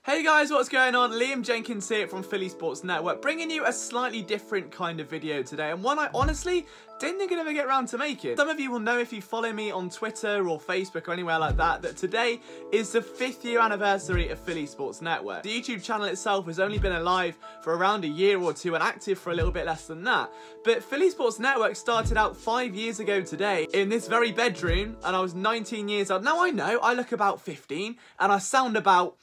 Hey guys, what's going on? Liam Jenkins here from Philly Sports Network, bringing you a slightly different kind of video today, and one I honestly didn't think I'd ever get around to making. Some of you will know if you follow me on Twitter or Facebook or anywhere like that, that today is the 5th year anniversary of Philly Sports Network. The YouTube channel itself has only been alive for around a year or two and active for a little bit less than that. But Philly Sports Network started out 5 years ago today in this very bedroom, and I was 19 years old. Now I know I look about 15 and I sound about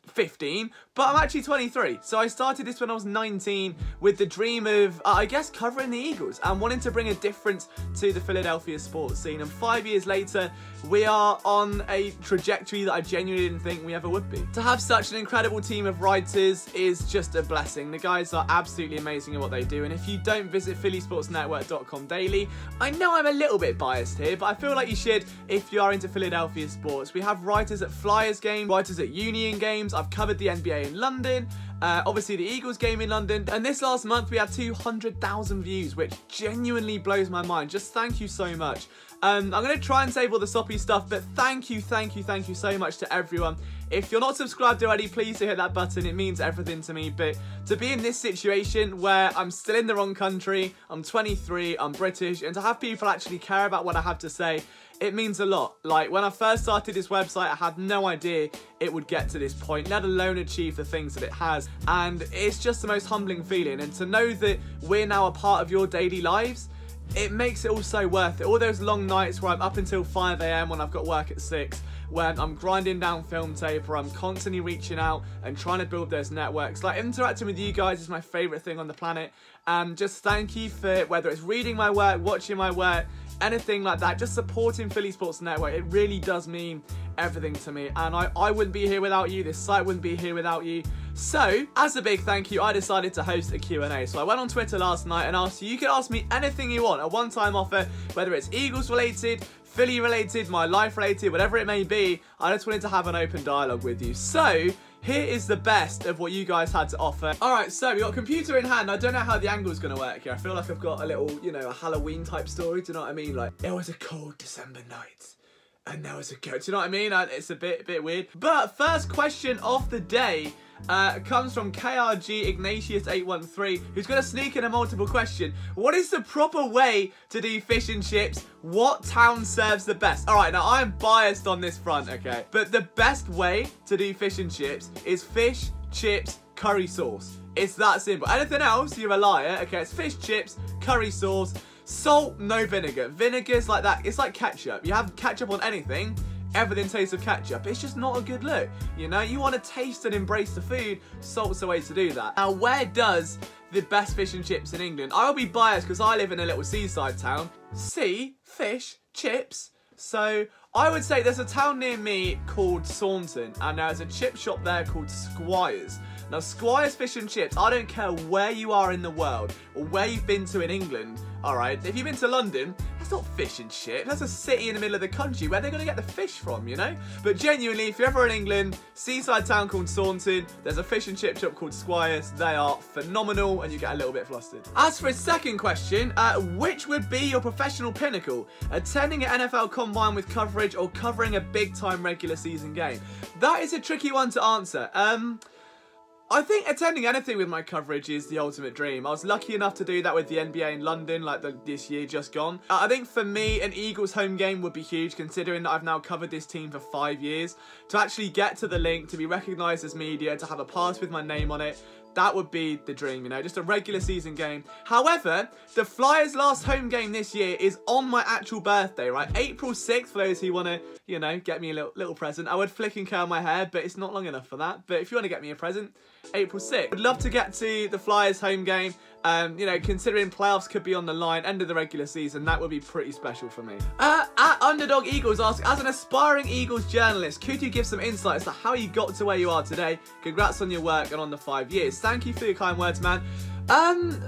15, but I'm actually 23. So I started this when I was 19 with the dream of, I guess, covering the Eagles and wanting to bring a difference to the Philadelphia sports scene. And 5 years later, we are on a trajectory that I genuinely didn't think we ever would be. To have such an incredible team of writers is just a blessing. The guys are absolutely amazing at what they do. And if you don't visit phillysportsnetwork.com daily, I know I'm a little bit biased here, but I feel like you should if you are into Philadelphia sports. We have writers at Flyers games, writers at Union games. I've covered the NBA in London, obviously the Eagles game in London, and this last month we had 200,000 views, which genuinely blows my mind. Just thank you so much. I'm going to try and save all the soppy stuff, but thank you so much to everyone. If you're not subscribed already, please do hit that button. It means everything to me. But to be in this situation where I'm still in the wrong country, I'm 23, I'm British, and to have people actually care about what I have to say, it means a lot. Like, when I first started this website, I had no idea it would get to this point, let alone achieve the things that it has. And it's just the most humbling feeling. And to know that we're now a part of your daily lives, it makes it all so worth it. All those long nights where I'm up until 5 AM when I've got work at 6, when I'm grinding down film tape, or I'm constantly reaching out and trying to build those networks. Like, interacting with you guys is my favourite thing on the planet. And just thank you for, whether it's reading my work, watching my work, anything like that, just supporting Philly Sports Network. It really does mean everything to me, and I wouldn't be here without you. This site wouldn't be here without you. So, as a big thank you, I decided to host a Q&A. So I went on Twitter last night and asked you could ask me anything you want, a one-time offer, whether it's Eagles related, Philly related, my life related, whatever it may be. I just wanted to have an open dialogue with you. So, here is the best of what you guys had to offer. Alright, so we got a computer in hand. I don't know how the angle's gonna work here. I feel like I've got a little, you know, a Halloween type story, do you know what I mean? Like, it was a cold December night, and there was a goat, do you know what I mean? It's a bit weird. But first question of the day comes from KRG Ignatius 813, who's going to sneak in a multiple question. What is the proper way to do fish and chips? What town serves the best? Alright, now I'm biased on this front, okay? But the best way to do fish and chips is fish, chips, curry sauce. It's that simple. Anything else, you're a liar. Okay, it's fish, chips, curry sauce, salt, no vinegar. Vinegar's like that. It's like ketchup. You have ketchup on anything, everything tastes of ketchup. It's just not a good look. You know, you want to taste and embrace the food. Salt's the way to do that. Now, where does the best fish and chips in England? I'll be biased because I live in a little seaside town. Sea, fish, chips. So I would say there's a town near me called Saunton, and there's a chip shop there called Squires. Now, Squires Fish and Chips, I don't care where you are in the world or where you've been to in England, alright? If you've been to London, that's not fish and chips. That's a city in the middle of the country. Where they're going to get the fish from, you know? But genuinely, if you're ever in England, seaside town called Saunton, there's a fish and chip shop called Squires. They are phenomenal, and you get a little bit flustered. As for his second question, which would be your professional pinnacle? Attending an NFL combine with coverage or covering a big-time regular season game? That is a tricky one to answer. I think attending anything with my coverage is the ultimate dream. I was lucky enough to do that with the NBA in London, like this year just gone. I think for me, an Eagles home game would be huge, considering that I've now covered this team for 5 years. To actually get to the link, to be recognised as media, to have a pass with my name on it, that would be the dream, you know, just a regular season game. However, the Flyers' last home game this year is on my actual birthday, right? April 6th, for those who want to, you know, get me a little present. I would flick and curl my hair, but it's not long enough for that. But if you want to get me a present, April 6th. I'd love to get to the Flyers' home game. You know, considering playoffs could be on the line, end of the regular season, that would be pretty special for me. At Underdog Eagles asks, as an aspiring Eagles journalist, could you give some insights to how you got to where you are today? Congrats on your work and on the 5 years. Thank you for your kind words, man.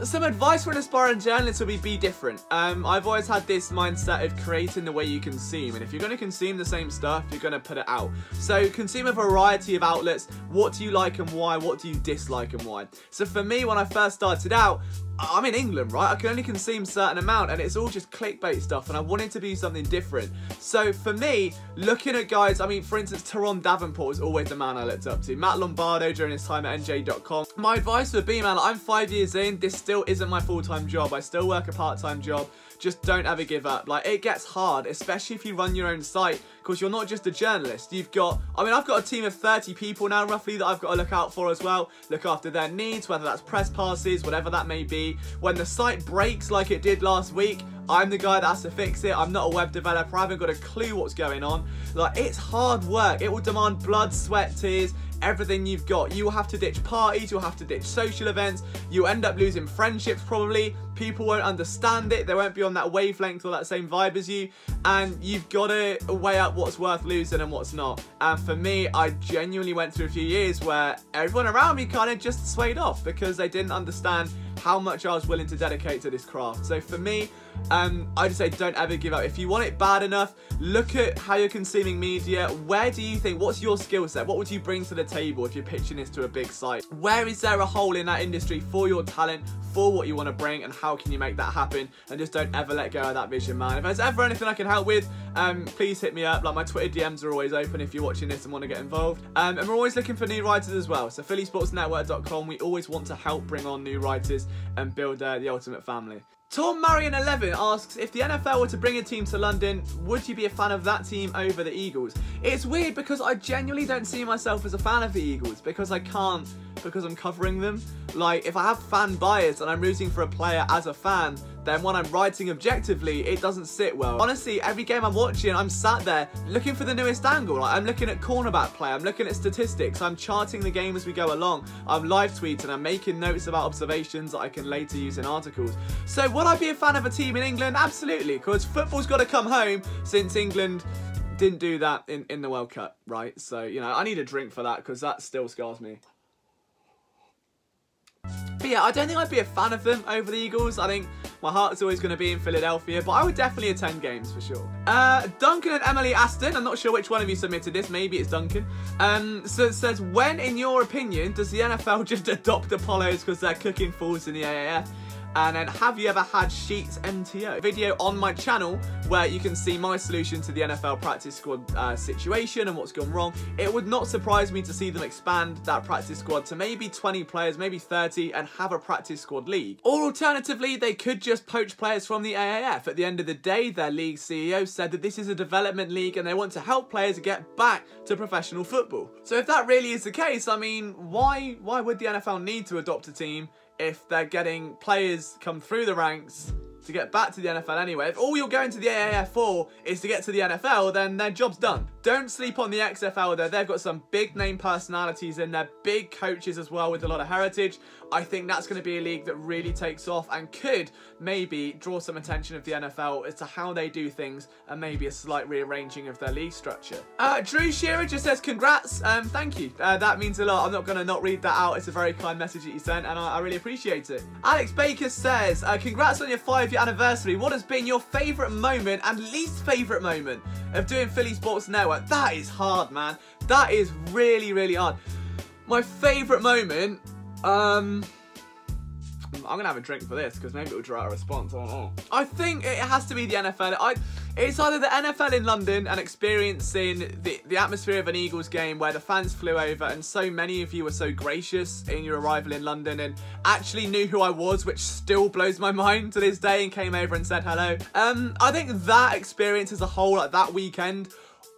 Some advice for an aspiring journalist would be different. I've always had this mindset of creating the way you consume, and if you're going to consume the same stuff, you're going to put it out. So consume a variety of outlets. What do you like and why? What do you dislike and why? So for me, when I first started out, I'm in England, right? I can only consume a certain amount, and it's all just clickbait stuff, and I wanted to be something different. So for me, looking at guys, I mean, for instance, Tyrone Davenport was always the man I looked up to. Matt Lombardo during his time at NJ.com. My advice would be, man, I'm 5 years in, this still isn't my full-time job. I still work a part-time job. Just don't ever give up. Like, it gets hard, especially if you run your own site, because you're not just a journalist. You've got, I mean, I've got a team of 30 people now, roughly, that I've got to look out for as well. Look after their needs, whether that's press passes, whatever that may be. When the site breaks like it did last week, I'm the guy that has to fix it. I'm not a web developer. I haven't got a clue what's going on. Like, it's hard work. It will demand blood, sweat, tears, everything you've got. You will have to ditch parties, you'll have to ditch social events, you'll end up losing friendships probably, people won't understand it, they won't be on that wavelength or that same vibe as you, and you've got to weigh up what's worth losing and what's not. And for me, I genuinely went through a few years where everyone around me kind of just swayed off because they didn't understand how much I was willing to dedicate to this craft. So for me, I just say don't ever give up. If you want it bad enough, look at how you're consuming media. Where do you think, what's your skill set? What would you bring to the table if you're pitching this to a big site? Where is there a hole in that industry for your talent, for what you want to bring, and how can you make that happen? And just don't ever let go of that vision, man. If there's ever anything I can help with, please hit me up. Like, my Twitter DMs are always open if you're watching this and want to get involved. And we're always looking for new writers as well. So phillysportsnetwork.com, we always want to help bring on new writers and build the ultimate family. Tom Marion 11 asks, if the NFL were to bring a team to London, would you be a fan of that team over the Eagles? It's weird because I genuinely don't see myself as a fan of the Eagles because I can't, because I'm covering them. Like, if I have fan bias and I'm rooting for a player as a fan, then when I'm writing objectively, it doesn't sit well. Honestly, every game I'm watching, I'm sat there looking for the newest angle. Like, I'm looking at cornerback play, I'm looking at statistics, I'm charting the game as we go along, I'm live tweeting, I'm making notes about observations that I can later use in articles. So would I be a fan of a team in England? Absolutely, because football's got to come home, since England didn't do that in the World Cup, right? So, you know, I need a drink for that because that still scars me. But yeah, I don't think I'd be a fan of them over the Eagles. I think my heart's always going to be in Philadelphia, but I would definitely attend games for sure. Duncan and Emily Aston, I'm not sure which one of you submitted this, maybe it's Duncan. So it says, when, in your opinion, does the NFL just adopt Apollos because they're cooking fools in the AAF? And then, have you ever had Sheets MTO? Video on my channel where you can see my solution to the NFL practice squad situation and what's gone wrong. It would not surprise me to see them expand that practice squad to maybe 20 players, maybe 30, and have a practice squad league. Or alternatively, they could just poach players from the AAF. At the end of the day, their league CEO said that this is a development league and they want to help players get back to professional football. So if that really is the case, I mean, why would the NFL need to adopt a team if they're getting players come through the ranks to get back to the NFL anyway? If all you're going to the AAF for is to get to the NFL, then their job's done. Don't sleep on the XFL though. They've got some big name personalities in there, big coaches as well with a lot of heritage. I think that's going to be a league that really takes off and could maybe draw some attention of the NFL as to how they do things and maybe a slight rearranging of their league structure. Drew Shearer just says congrats. Thank you. That means a lot. I'm not going to not read that out. It's a very kind message that you sent and I really appreciate it. Alex Baker says, congrats on your 5-year anniversary. What has been your favourite moment and least favourite moment of doing Philly Sports Network? That is hard, man. That is really, really hard. My favourite moment, I'm going to have a drink for this because maybe it will draw out a response. I don't know. I think it has to be the NFL. It's either the NFL in London and experiencing the atmosphere of an Eagles game where the fans flew over and so many of you were so gracious in your arrival in London and actually knew who I was, which still blows my mind to this day, and came over and said hello. I think that experience as a whole, like that weekend,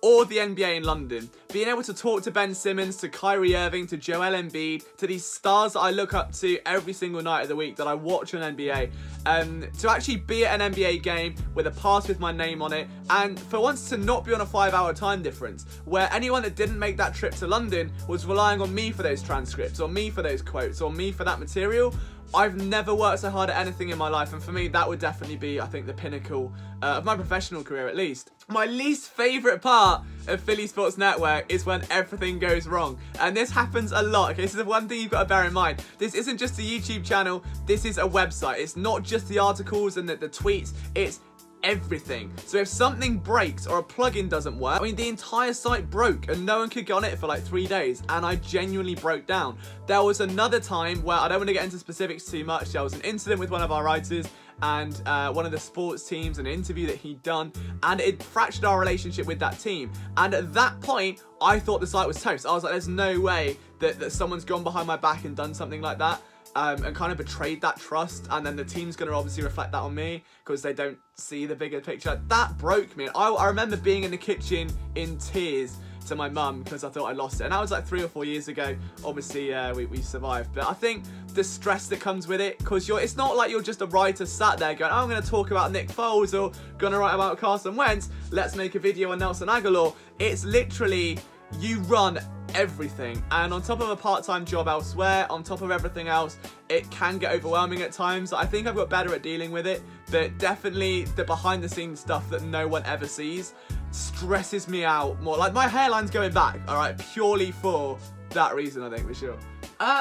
or the NBA in London. Being able to talk to Ben Simmons, to Kyrie Irving, to Joel Embiid, to these stars that I look up to every single night of the week that I watch on NBA, to actually be at an NBA game with a pass with my name on it, and for once to not be on a 5-hour time difference, where anyone that didn't make that trip to London was relying on me for those transcripts, or me for those quotes, or me for that material. I've never worked so hard at anything in my life, and for me that would definitely be, I think, the pinnacle of my professional career at least. My least favourite part of Philly Sports Network is when everything goes wrong, and this happens a lot. Okay, so the one thing you've got to bear in mind, this isn't just a YouTube channel, this is a website. It's not just the articles and the tweets, it's everything. So if something breaks or a plugin doesn't work, I mean, the entire site broke and no one could get on it for like 3 days, and I genuinely broke down. There was another time where, I don't want to get into specifics too much, there was an incident with one of our writers and one of the sports teams, an interview that he'd done, and it fractured our relationship with that team. And at that point, I thought the site was toast. I was like, there's no way that someone's gone behind my back and done something like that. And kind of betrayed that trust, and then the team's going to obviously reflect that on me because they don't see the bigger picture. That broke me. I remember being in the kitchen in tears to my mum because I thought I lost it, and that was like 3 or 4 years ago. Obviously we survived, but I think the stress that comes with it, because it's not like you're just a writer sat there going, oh, I'm going to talk about Nick Foles or going to write about Carson Wentz, let's make a video on Nelson Aguilar. It's literally, you run everything, and on top of a part-time job elsewhere, on top of everything else, it can get overwhelming at times. I think I've got better at dealing with it, but definitely the behind-the-scenes stuff that no one ever sees stresses me out more. Like, my hairline's going back, all right, purely for that reason, I think, for sure.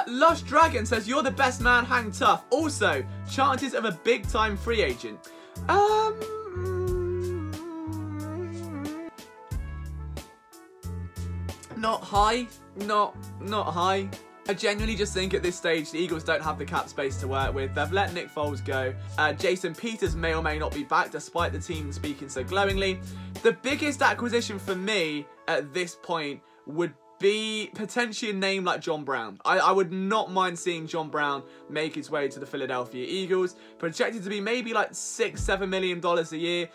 Lush Dragon says, you're the best man, hang tough. Also, chances of a big-time free agent. Not high, not high. I genuinely just think at this stage the Eagles don't have the cap space to work with. They've let Nick Foles go. Jason Peters may or may not be back, despite the team speaking so glowingly. The biggest acquisition for me at this point would be potentially a name like John Brown. I would not mind seeing John Brown make his way to the Philadelphia Eagles, projected to be maybe like $6-7 million a year.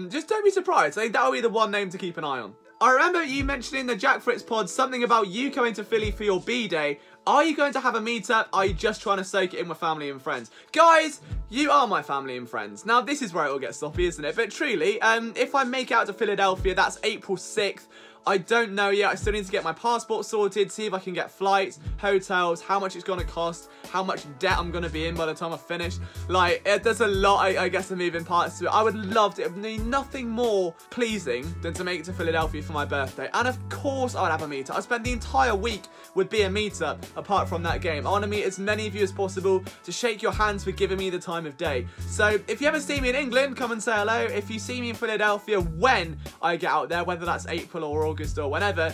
Just don't be surprised. I think that would be the one name to keep an eye on. I remember you mentioning in the Jack Fritz pod something about you going to Philly for your B-Day. Are you going to have a meetup? Are you just trying to soak it in with family and friends? Guys, you are my family and friends. Now, this is where it all gets sloppy, isn't it? But truly, if I make it out to Philadelphia, that's April 6th. I don't know yet. I still need to get my passport sorted, see if I can get flights, hotels, how much it's going to cost, how much debt I'm going to be in by the time I finish. Like, there's a lot, I guess, of moving parts to it. I would love to. It would be nothing more pleasing than to make it to Philadelphia for my birthday. And of course, I would have a meetup. I spent the entire week would be a meetup apart from that game. I want to meet as many of you as possible, to shake your hands for giving me the time of day. So if you ever see me in England, come and say hello. If you see me in Philadelphia when I get out there, whether that's April or August or whenever,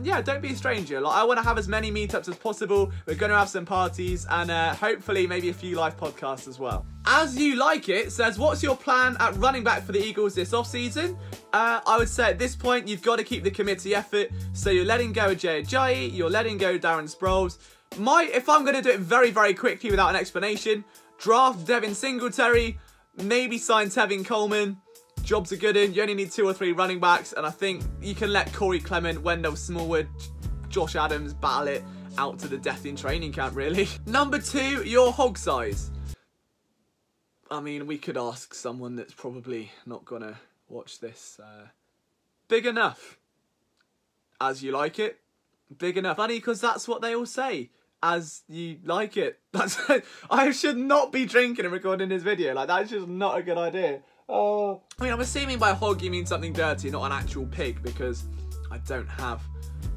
yeah, don't be a stranger. Like, I want to have as many meetups as possible. We're going to have some parties and hopefully maybe a few live podcasts as well. As You Like It says, what's your plan at running back for the Eagles this offseason? I would say at this point, you've got to keep the committee effort. So you're letting go of Jay Ajayi, you're letting go Darren Sproles. If I'm going to do it very, very quickly without an explanation, draft Devin Singletary, maybe sign Tevin Coleman. Jobs are good in. You only need 2 or 3 running backs, and I think you can let Corey Clement, Wendell Smallwood, Josh Adams battle it out to the death in training camp, really. Number 2, your hog size. I mean, we could ask someone that's probably not gonna watch this. Big enough. As you like it. Big enough. Funny, because that's what they all say. As you like it. That's I should not be drinking and recording this video. Like, that's just not a good idea. Oh. I mean, I'm assuming by hog you mean something dirty, not an actual pig, because I don't have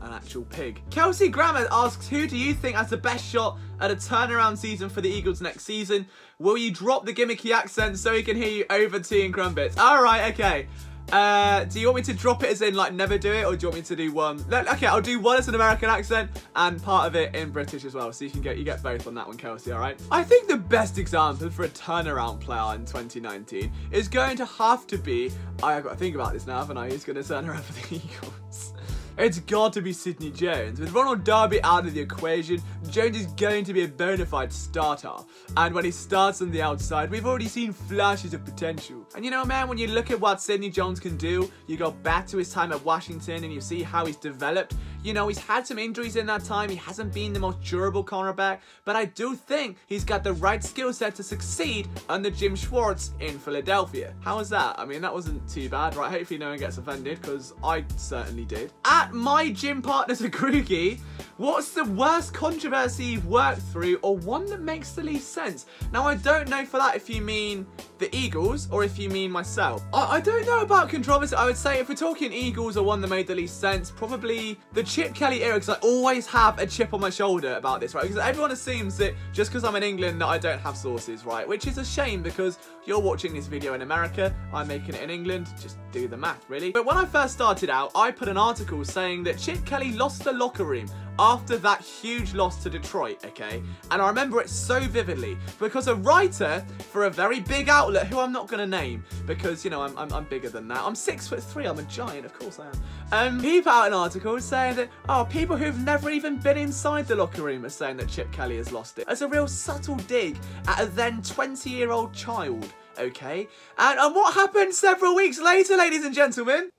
an actual pig. Kelsey Grammer asks, who do you think has the best shot at a turnaround season for the Eagles next season? Will you drop the gimmicky accent so he can hear you over tea and crumpets? Alright, okay. Do you want me to drop it as in, like, never do it, or do you want me to do one? Okay, I'll do one as an American accent and part of it in British as well, so you get both on that one, Kelsey, alright? I think the best example for a turnaround player in 2019 is going to have to be, I've got to think about this now, haven't I? Who's going to turn around for the Eagles? It's got to be Sidney Jones. With Ronald Darby out of the equation, Jones is going to be a bona fide starter. And when he starts on the outside, we've already seen flashes of potential. And you know, man, when you look at what Sidney Jones can do, you go back to his time at Washington and you see how he's developed. You know, he's had some injuries in that time. He hasn't been the most durable cornerback, but I do think he's got the right skill set to succeed under Jim Schwartz in Philadelphia. How was that? I mean, that wasn't too bad, right? Hopefully no one gets offended, because I certainly did. At my gym partner Zagrugi, what's the worst controversy you've worked through, or one that makes the least sense? Now, I don't know for that if you mean the Eagles or if you mean myself. I don't know about controversy. I would say if we're talking Eagles or one that made the least sense, probably the Chip Kelly era, because I always have a chip on my shoulder about this, right? Because everyone assumes that just because I'm in England that I don't have sources, right? Which is a shame because you're watching this video in America, I'm making it in England, just do the math, really. But when I first started out, I put an article saying that Chip Kelly lost the locker room after that huge loss to Detroit, okay? And I remember it so vividly because a writer for a very big outlet, who I'm not going to name because, you know, I'm bigger than that. I'm 6'3", I'm a giant, of course I am. He put out an article saying that, oh, people who've never even been inside the locker room are saying that Chip Kelly has lost it. As a real subtle dig at a then 20-year-old child, okay? And what happened several weeks later, ladies and gentlemen?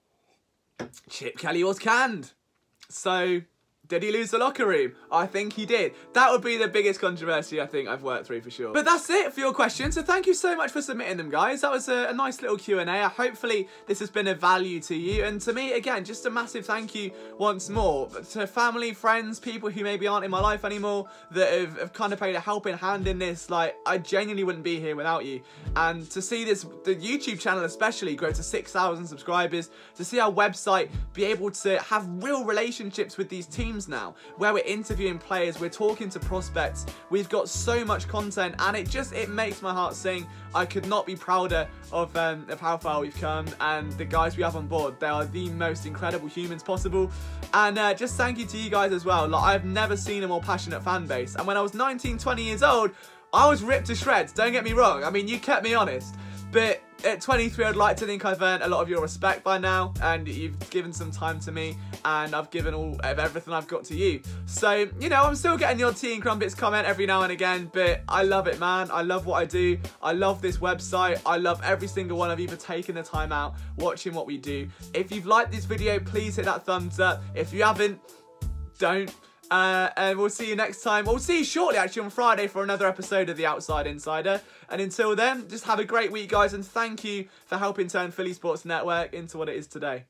Chip Kelly was canned. So, did he lose the locker room? I think he did. That would be the biggest controversy I think I've worked through for sure. But that's it for your questions. So thank you so much for submitting them, guys. That was a nice little Q&A. Hopefully this has been of value to you. And to me, again, just a massive thank you once more to family, friends, people who maybe aren't in my life anymore that have kind of played a helping hand in this. Like, I genuinely wouldn't be here without you. And to see the YouTube channel especially grow to 6,000 subscribers, to see our website be able to have real relationships with these teams now, where we're interviewing players, we're talking to prospects, we've got so much content, and it makes my heart sing. I could not be prouder of how far we've come, and the guys we have on board, they are the most incredible humans possible. And just thank you to you guys as well. Like, I've never seen a more passionate fan base, and when I was 19, 20 years old, I was ripped to shreds, don't get me wrong. I mean, you kept me honest, but at 23, I'd like to think I've earned a lot of your respect by now, and you've given some time to me, and I've given all of everything I've got to you. So, you know, I'm still getting your tea and crumpets comment every now and again, but I love it, man. I love what I do. I love this website. I love every single one of you for taking the time out, watching what we do. If you've liked this video, please hit that thumbs up. If you haven't, don't. And we'll see you next time. We'll see you shortly, actually, on Friday for another episode of The Outside Insider. And until then, just have a great week, guys, and thank you for helping turn Philly Sports Network into what it is today.